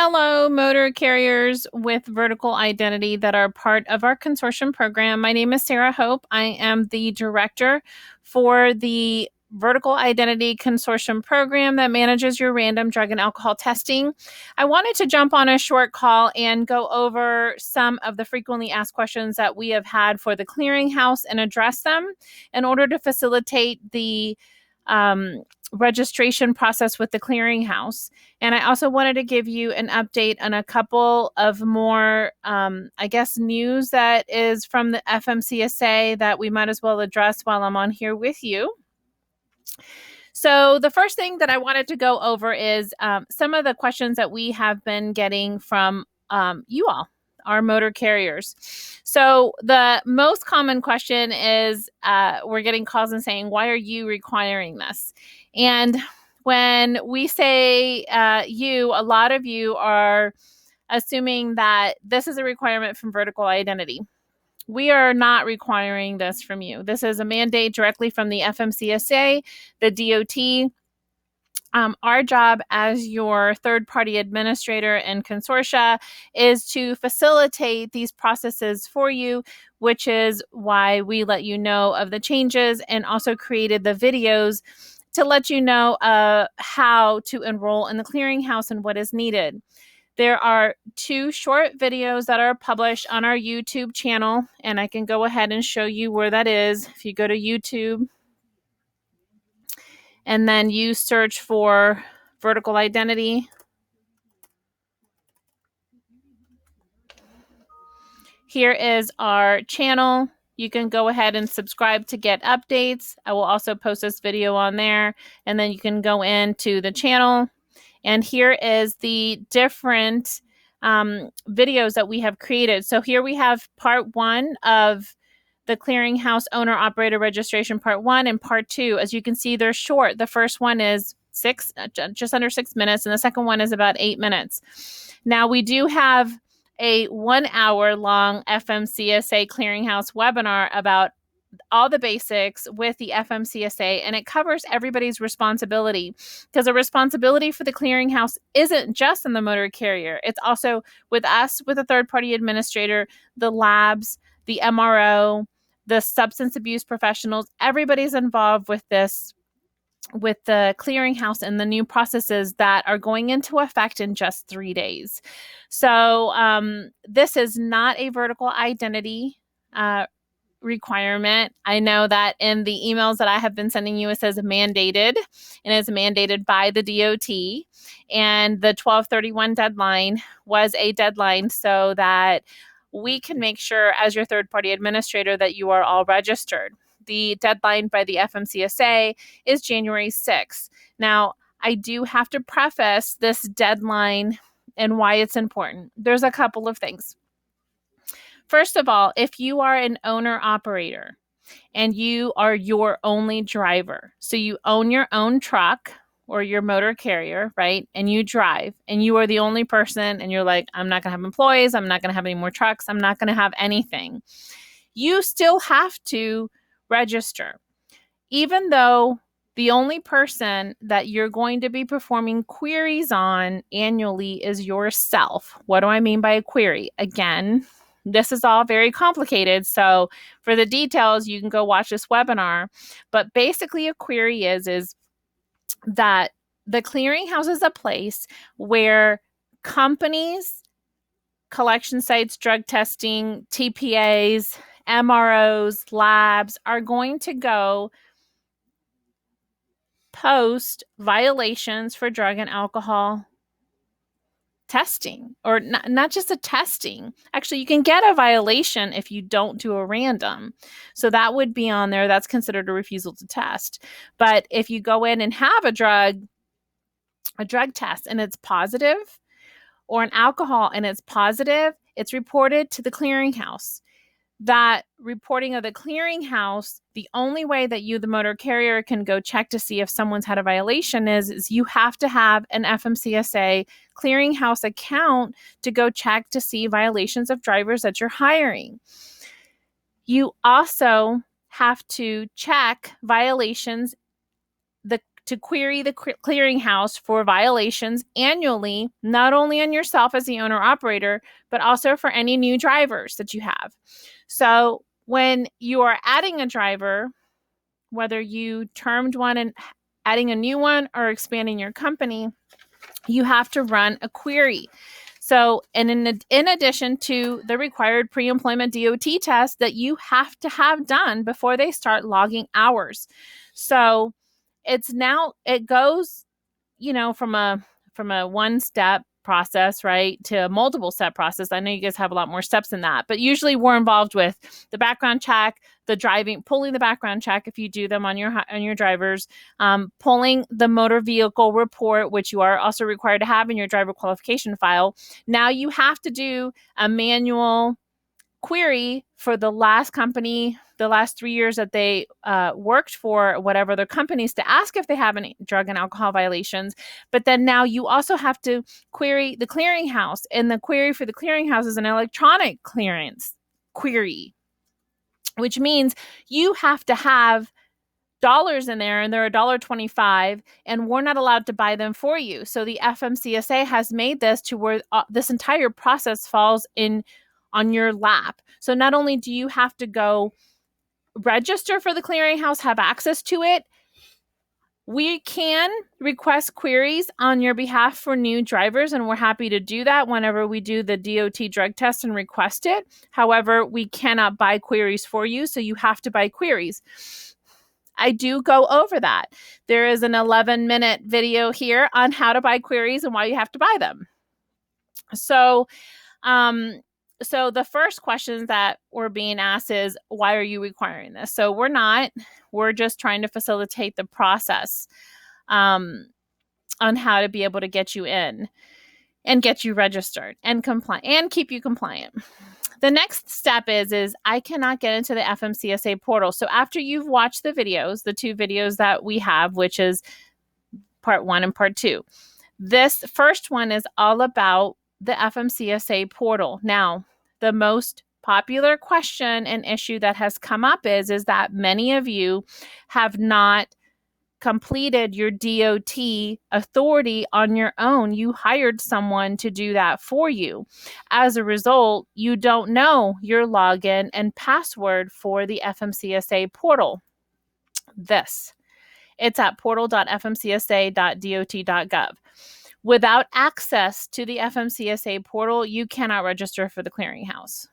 Hello, motor carriers with vertical identity that are part of our consortium program. My name is Sarah Hope. I am the director for the Vertical Identity Consortium program that manages your random drug and alcohol testing. I wanted to jump on a short call and go over some of the frequently asked questions that we have had for the clearinghouse and address them in order to facilitate the registration process with the clearinghouse. And I also wanted to give you an update on a couple of more, news that is from the FMCSA that we might as well address while I'm on here with you. So the first thing that I wanted to go over is some of the questions that we have been getting from you all, our motor carriers. So the most common question is we're getting calls and saying, why are you requiring this? And when we say a lot of you are assuming that this is a requirement from Vertical Identity. We are not requiring this from you. This is a mandate directly from the FMCSA, the DOT. Our job as your third-party administrator and consortia is to facilitate these processes for you, which is why we let you know of the changes and also created the videos to let you know how to enroll in the clearinghouse and what is needed. There are 2 short videos that are published on our YouTube channel, and I can go ahead and show you where that is. If you go to YouTube, and then you search for vertical identity. Here is our channel. You can go ahead and subscribe to get updates. I will also post this video on there, and then you can go into the channel. And here is the different videos that we have created. So here we have part 1 of the clearinghouse owner operator registration part 1 and part 2. As you can see, they're short. The first one is just under 6 minutes, and the second one is about 8 minutes. Now we do have a 1-hour long FMCSA clearinghouse webinar about all the basics with the FMCSA, and it covers everybody's responsibility, because the responsibility for the clearinghouse isn't just in the motor carrier. It's also with us, with a third-party administrator, the labs, the MRO, the substance abuse professionals. Everybody's involved with this, with the clearinghouse and the new processes that are going into effect in just 3 days. So this is not a vertical identity requirement. I know that in the emails that I have been sending you, it says mandated, and it's mandated by the DOT. And the 12/31 deadline was a deadline so that we can make sure as your third-party administrator that you are all registered. The deadline by the FMCSA is January 6th. Now, I do have to preface this deadline and why it's important. There's a couple of things. First of all, if you are an owner-operator and you are your only driver, so you own your own truck or your motor carrier, right, and you drive, and you are the only person, and you're like, I'm not going to have employees, I'm not going to have any more trucks, I'm not going to have anything, you still have to register. Even though the only person that you're going to be performing queries on annually is yourself. What do I mean by a query? Again, this is all very complicated. So for the details, you can go watch this webinar. But basically a query is that the clearinghouse is a place where companies, collection sites, drug testing, TPAs, MROs, labs are going to go post violations for drug and alcohol testing, or not just a testing. Actually, you can get a violation if you don't do a random. So that would be on there. That's considered a refusal to test. But if you go in and have a drug test and it's positive, or an alcohol and it's positive, it's reported to the clearinghouse. That reporting of the clearinghouse, the only way that you, the motor carrier, can go check to see if someone's had a violation is you have to have an FMCSA clearinghouse account to go check to see violations of drivers that you're hiring. You also have to check violations to query the clearinghouse for violations annually, not only on yourself as the owner operator, but also for any new drivers that you have. So when you are adding a driver, whether you termed one and adding a new one or expanding your company, you have to run a query. So, and in addition to the required pre-employment DOT test that you have to have done before they start logging hours. So it goes, from a one-step process, right, to a multiple step process. I know you guys have a lot more steps than that, but usually we're involved with the background check, the driving, pulling the background check if you do them on your drivers, pulling the motor vehicle report, which you are also required to have in your driver qualification file. Now you have to do a manual query for the last company, the last 3 years that they worked for, whatever their companies, to ask if they have any drug and alcohol violations. But then now you also have to query the clearinghouse, and the query for the clearinghouse is an electronic clearance query, which means you have to have dollars in there, and they're $1.25, and we're not allowed to buy them for you. So the FMCSA has made this to where this entire process falls in on your lap. So not only do you have to go register for the clearinghouse, have access to it, we can request queries on your behalf for new drivers, and we're happy to do that whenever we do the DOT drug test and request it. However, we cannot buy queries for you, so you have to buy queries. I do go over that. There is an 11-minute video here on how to buy queries and why you have to buy them. So the first questions that we're being asked is, why are you requiring this? So we're not. We're just trying to facilitate the process on how to be able to get you in and get you registered and compliant and keep you compliant. The next step is I cannot get into the FMCSA portal. So after you've watched the videos, the 2 videos that we have, which is part 1 and part 2, this first one is all about the FMCSA portal. Now, the most popular question and issue that has come up is that many of you have not completed your DOT authority on your own. You hired someone to do that for you. As a result, you don't know your login and password for the FMCSA portal. It's at portal.fmcsa.dot.gov. Without access to the FMCSA portal, you cannot register for the clearinghouse.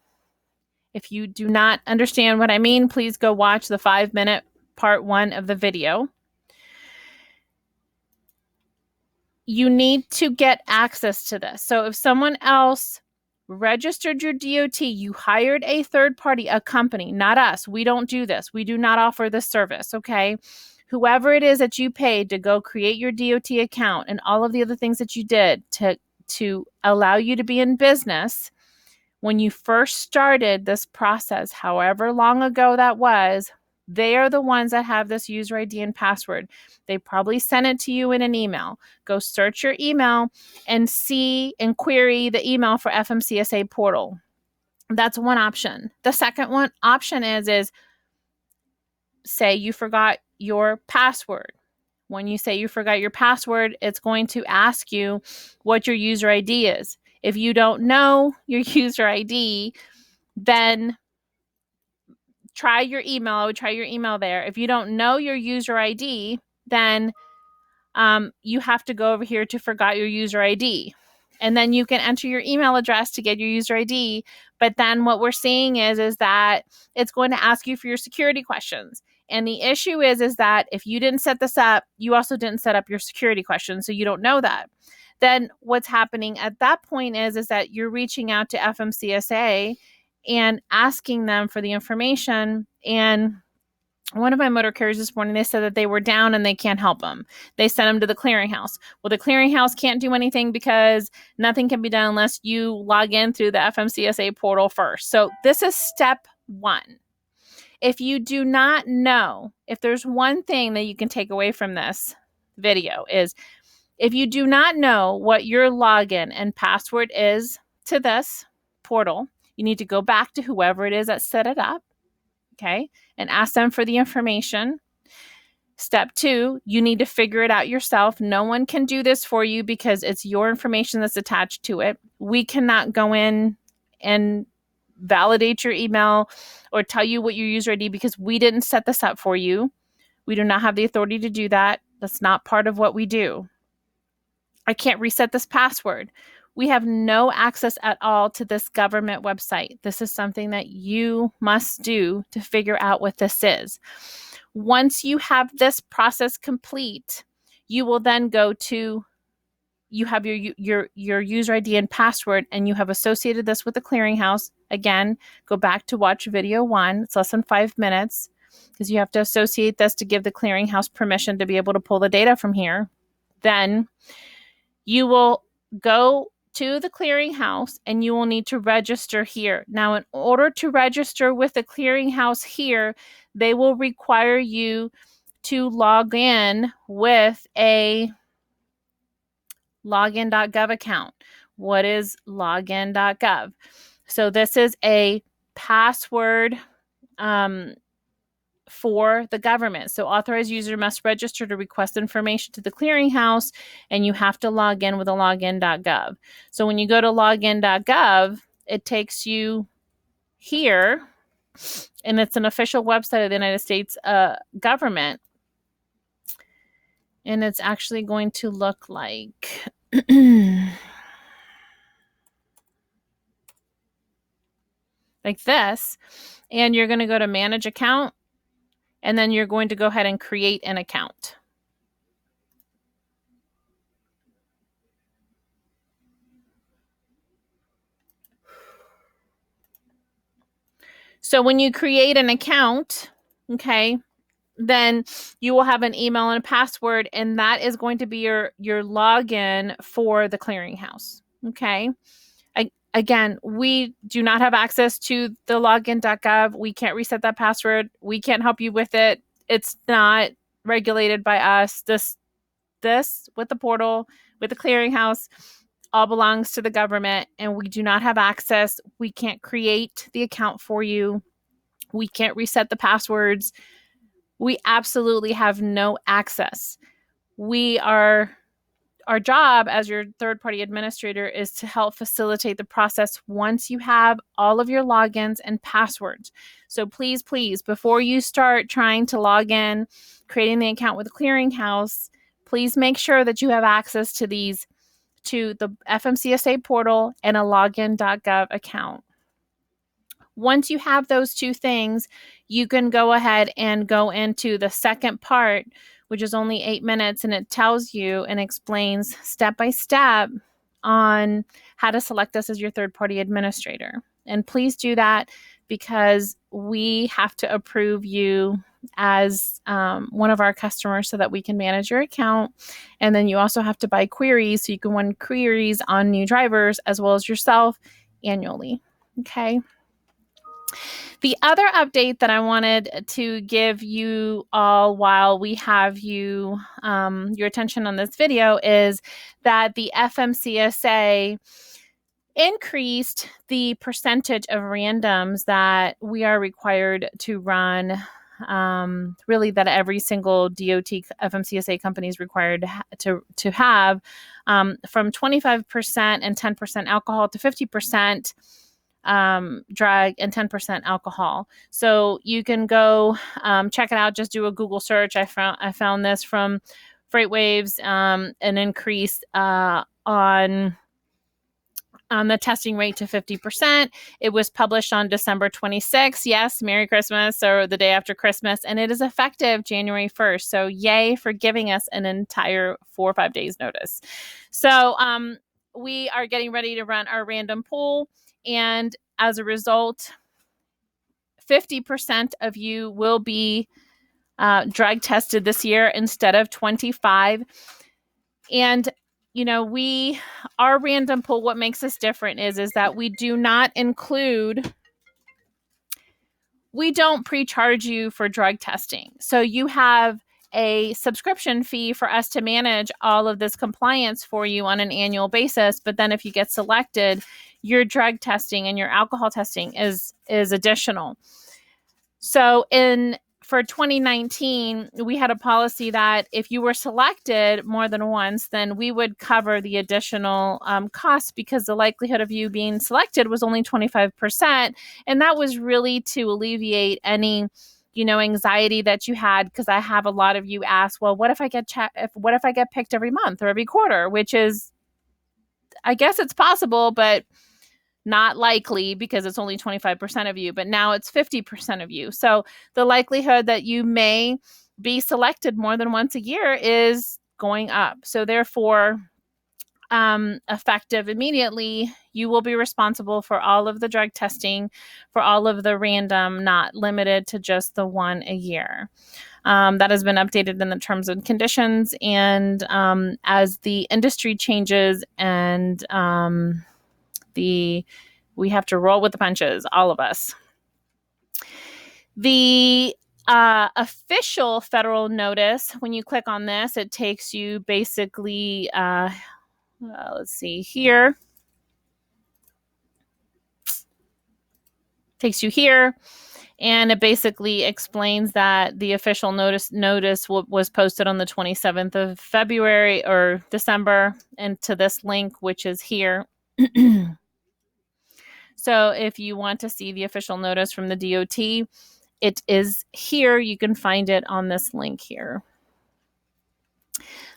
If you do not understand what I mean, please go watch the 5-minute part 1 of the video. You need to get access to this. So if someone else registered your DOT, you hired a third party, a company, not us. We don't do this. We do not offer this service, okay? Whoever it is that you paid to go create your DOT account and all of the other things that you did to allow you to be in business, when you first started this process, however long ago that was, they are the ones that have this user ID and password. They probably sent it to you in an email. Go search your email and see and query the email for FMCSA portal. That's one option. The second one option is say you forgot your password. When you say you forgot your password, it's going to ask you what your user ID is. If you don't know your user ID, then try your email. I would try your email there. If you don't know your user ID, then you have to go over here to forgot your user ID. And then you can enter your email address to get your user ID. But then what we're seeing is that it's going to ask you for your security questions. And the issue is that if you didn't set this up, you also didn't set up your security questions, so you don't know that. Then what's happening at that point is that you're reaching out to FMCSA and asking them for the information. And one of my motor carriers this morning, they said that they were down and they can't help them. They sent them to the clearinghouse. Well, the clearinghouse can't do anything because nothing can be done unless you log in through the FMCSA portal first. So this is step 1. If you do not know, if there's one thing that you can take away from this video is, if you do not know what your login and password is to this portal, you need to go back to whoever it is that set it up, okay, and ask them for the information. Step 2, you need to figure it out yourself. No one can do this for you because it's your information that's attached to it. We cannot go in and validate your email or tell you what your user ID because we didn't set this up for you. We do not have the authority to do that. That's not part of what we do. I can't reset this password. We have no access at all to this government website. This is something that you must do to figure out what this is. Once you have this process complete, you will then go to, you have your user ID and password, and you have associated this with the clearinghouse. Again, go back to watch video 1. It's less than 5 minutes because you have to associate this to give the clearinghouse permission to be able to pull the data from here. Then you will go to the clearinghouse and you will need to register here. Now, in order to register with the clearinghouse here, they will require you to log in with a Login.gov account. What is Login.gov? So this is a password for the government. So authorized user must register to request information to the clearinghouse, and you have to log in with a Login.gov. So when you go to Login.gov, it takes you here, and it's an official website of the United States government. And it's actually going to look like like this. And you're going to go to manage account, and then you're going to go ahead and create an account. So when you create an account, okay, then you will have an email and a password, and that is going to be your login for the clearinghouse. Okay. Again, we do not have access to the login.gov. We can't reset that password. We can't help you with it. It's not regulated by us. This with the portal, with the clearinghouse, all belongs to the government, and we do not have access. We can't create the account for you. We can't reset the passwords. We absolutely have no access. Our job as your third-party administrator is to help facilitate the process once you have all of your logins and passwords. So please, before you start trying to log in, creating the account with the clearinghouse, please make sure that you have access to these, to the FMCSA portal and a Login.gov account. Once you have those two things, you can go ahead and go into the second part, which is only 8 minutes, and it tells you and explains step by step on how to select us as your third-party administrator. And please do that because we have to approve you as one of our customers so that we can manage your account. And then you also have to buy queries so you can run queries on new drivers as well as yourself annually. Okay. The other update that I wanted to give you all while we have you your attention on this video is that the FMCSA increased the percentage of randoms that we are required to run. Really, that every single DOT FMCSA company is required to have from 25% and 10% alcohol to 50%. Drug and 10% alcohol. So you can go check it out. Just do a Google search. I found this from FreightWaves, an increase on the testing rate to 50%. It was published on December 26th. Yes, Merry Christmas, or the day after Christmas, and it is effective January 1st. So yay for giving us an entire 4 or 5 days notice. So we are getting ready to run our random pool. And as a result, 50% of you will be drug tested this year instead of 25. And, you know, our random pool, what makes us different is that we don't pre-charge you for drug testing. So you have a subscription fee for us to manage all of this compliance for you on an annual basis. But then if you get selected, your drug testing and your alcohol testing is additional. So in for 2019, we had a policy that if you were selected more than once, then we would cover the additional costs, because the likelihood of you being selected was only 25%. And that was really to alleviate any, anxiety that you had, because I have a lot of you ask, well, what if I get picked every month or every quarter, which is, I guess it's possible, but not likely, because it's only 25% of you, but now it's 50% of you. So the likelihood that you may be selected more than once a year is going up. So therefore, effective immediately, you will be responsible for all of the drug testing, for all of the random, not limited to just the one a year. That has been updated in the terms and conditions. And as the industry changes and we have to roll with the punches, all of us. The official federal notice, when you click on this, it takes you basically, let's see here. Takes you here, and it basically explains that the official notice was posted on the 27th of February or December, and to this link, which is here. So if you want to see the official notice from the DOT, it is here. You can find it on this link here.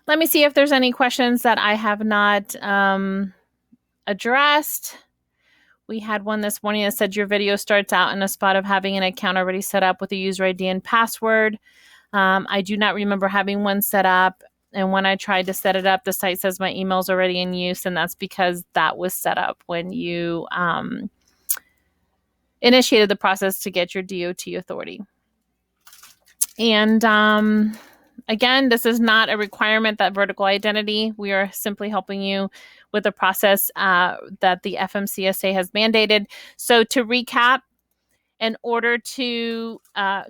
Let me see if there's any questions that I have not addressed. We had one this morning that said your video starts out in a spot of having an account already set up with a user ID and password. I do not remember having one set up. And when I tried to set it up, the site says my email's already in use. And that's because that was set up when you initiated the process to get your DOT authority. And again, this is not a requirement that vertical identity. We are simply helping you with the process that the FMCSA has mandated. So to recap, in order to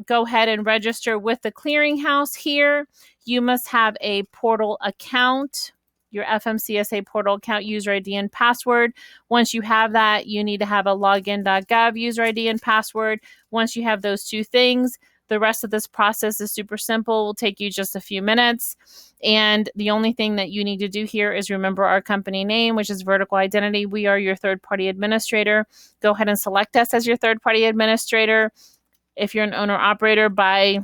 go ahead and register with the clearinghouse here, you must have a portal account, your FMCSA portal account, user ID and password. Once you have that, you need to have a Login.gov user ID and password. Once you have those two things, the rest of this process is super simple. It will take you just a few minutes. And the only thing that you need to do here is remember our company name, which is Vertical Identity. We are your third-party administrator. Go ahead and select us as your third-party administrator. If you're an owner-operator, by,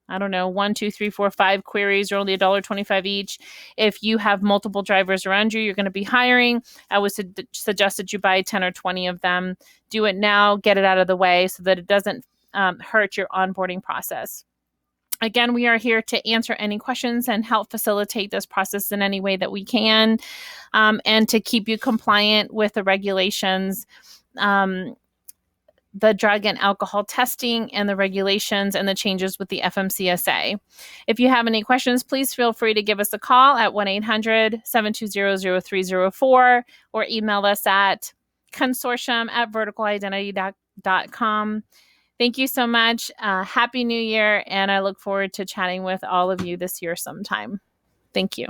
1, 2, 3, 4, 5 queries are only $1.25 each. If you have multiple drivers around you, you're going to be hiring. I would suggest that you buy 10 or 20 of them. Do it now, get it out of the way so that it doesn't hurt your onboarding process. Again, we are here to answer any questions and help facilitate this process in any way that we can, and to keep you compliant with the regulations, the drug and alcohol testing and the regulations and the changes with the FMCSA. If you have any questions, please feel free to give us a call at 1-800-720-0304 or email us at consortium@verticalidentity.com. Thank you so much. Happy New Year, and I look forward to chatting with all of you this year sometime. Thank you.